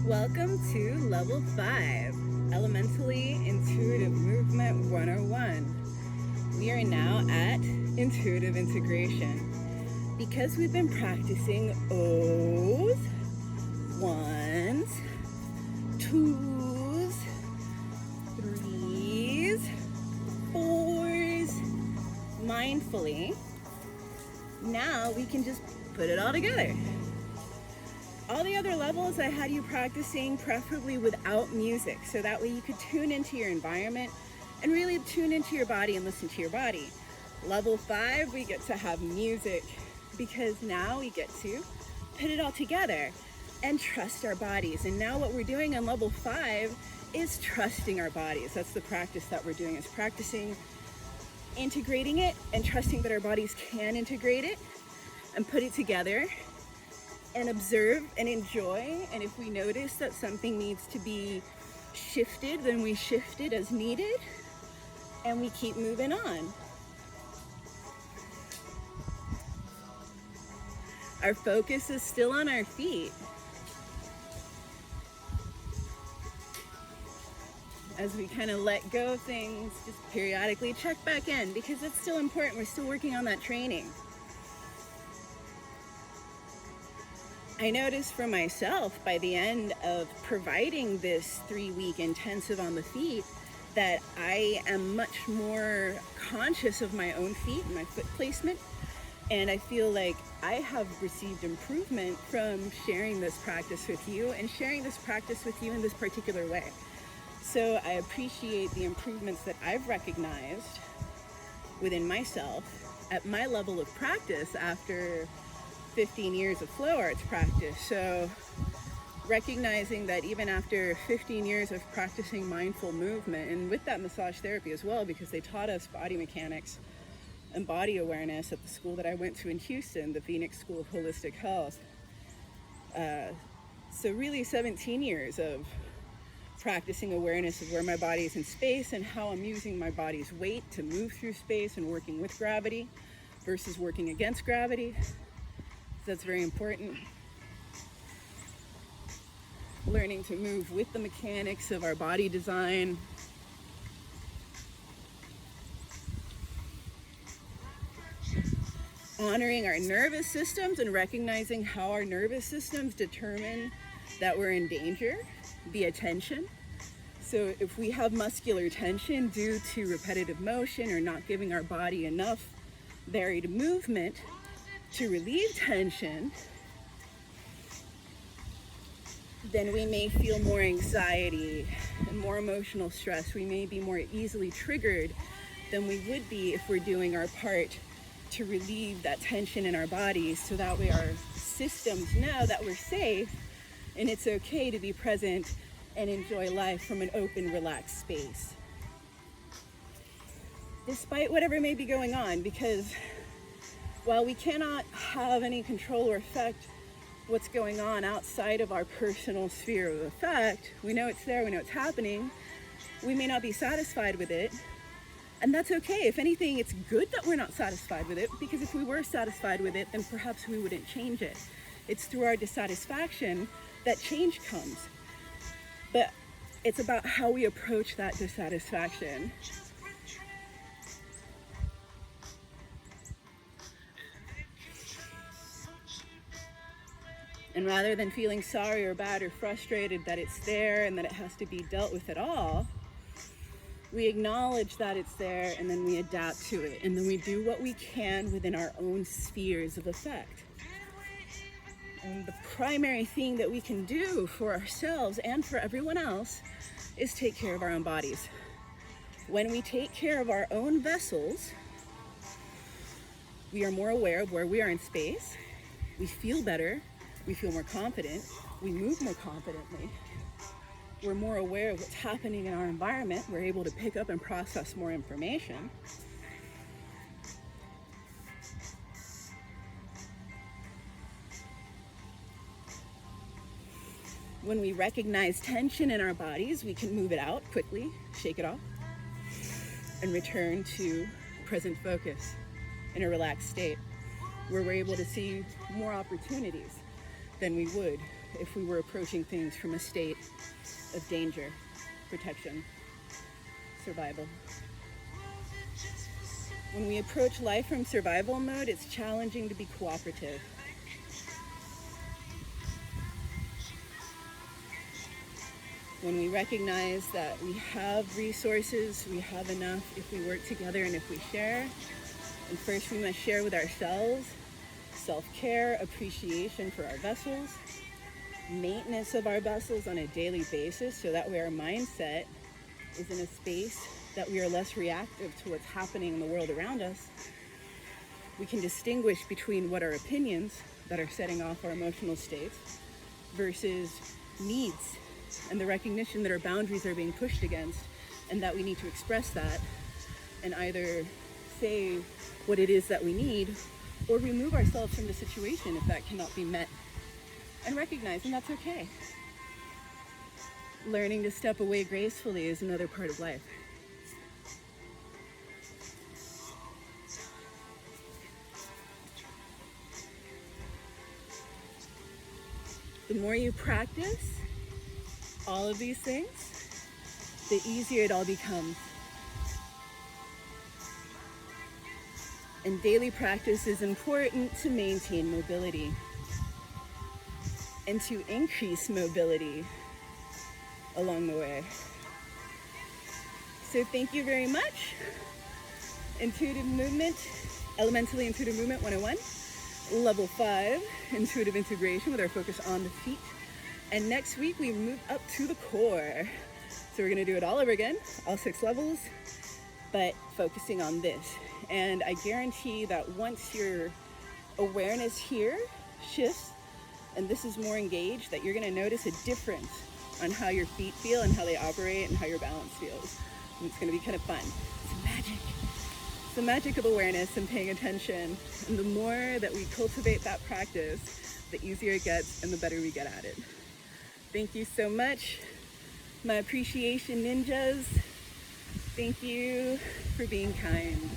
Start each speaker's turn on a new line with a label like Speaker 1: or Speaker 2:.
Speaker 1: Welcome to Level 5, Elementally Intuitive Movement 101. We are now at Intuitive Integration. Because we've been practicing O's, ones, twos, threes, fours, mindfully, now we can just put it all together. All the other levels I had you practicing preferably without music, so that way you could tune into your environment and really tune into your body and listen to your body. Level 5, we get to have music because now we get to put it all together and trust our bodies. And now what we're doing on level 5 is trusting our bodies. That's the practice that we're doing, is practicing integrating it and trusting that our bodies can integrate it and put it together and observe and enjoy. And if we notice that something needs to be shifted, then we shift it as needed and we keep moving on. Our focus is still on our feet. As we kind of let go of things, just periodically check back in because it's still important. We're still working on that training. I noticed for myself by the end of providing this 3-week intensive on the feet that I am much more conscious of my own feet and my foot placement. And I feel like I have received improvement from sharing this practice with you and sharing this practice with you in this particular way. So I appreciate the improvements that I've recognized within myself at my level of practice after 15 years of flow arts practice. So recognizing that even after 15 years of practicing mindful movement, and with that massage therapy as well, because they taught us body mechanics and body awareness at the school that I went to in Houston, the Phoenix School of Holistic Health. So really 17 years of practicing awareness of where my body is in space and how I'm using my body's weight to move through space and working with gravity versus working against gravity. That's very important. Learning to move with the mechanics of our body design. Honoring our nervous systems and recognizing how our nervous systems determine that we're in danger via tension. So if we have muscular tension due to repetitive motion or not giving our body enough varied movement to relieve tension, then we may feel more anxiety and more emotional stress. We may be more easily triggered than we would be if we're doing our part to relieve that tension in our bodies, so that way our systems know that we're safe and it's okay to be present and enjoy life from an open, relaxed space. Despite whatever may be going on, because while we cannot have any control or affect what's going on outside of our personal sphere of effect, we know it's there, we know it's happening, we may not be satisfied with it, and that's okay. If anything, it's good that we're not satisfied with it, because if we were satisfied with it, then perhaps we wouldn't change it. It's through our dissatisfaction that change comes. But it's about how we approach that dissatisfaction. And rather than feeling sorry or bad or frustrated that it's there and that it has to be dealt with at all, we acknowledge that it's there and then we adapt to it. And then we do what we can within our own spheres of effect. And the primary thing that we can do for ourselves and for everyone else is take care of our own bodies. When we take care of our own vessels, we are more aware of where we are in space. We feel better. We feel more confident. We move more confidently. We're more aware of what's happening in our environment. We're able to pick up and process more information. When we recognize tension in our bodies, we can move it out quickly, shake it off, and return to present focus in a relaxed state, where we're able to see more opportunities than we would if we were approaching things from a state of danger, protection, survival. When we approach life from survival mode, it's challenging to be cooperative. When we recognize that we have resources, we have enough if we work together and if we share. And first we must share with ourselves, self-care, appreciation for our vessels, maintenance of our vessels on a daily basis so that way our mindset is in a space that we are less reactive to what's happening in the world around us. We can distinguish between what are opinions that are setting off our emotional states versus needs, and the recognition that our boundaries are being pushed against and that we need to express that and either say what it is that we need or remove ourselves from the situation if that cannot be met, and recognizing that's okay. Learning to step away gracefully is another part of life. The more you practice all of these things, the easier it all becomes. And daily practice is important to maintain mobility and to increase mobility along the way. So thank you very much. Intuitive movement, elementally intuitive movement 101, level 5, intuitive integration with our focus on the feet. And next week we move up to the core. So we're gonna do it all over again, all 6 levels, but focusing on this. And I guarantee that once your awareness here shifts and this is more engaged, that you're gonna notice a difference on how your feet feel and how they operate and how your balance feels. And it's gonna be kind of fun. It's magic. It's the magic of awareness and paying attention. And the more that we cultivate that practice, the easier it gets and the better we get at it. Thank you so much, my appreciation ninjas. Thank you for being kind.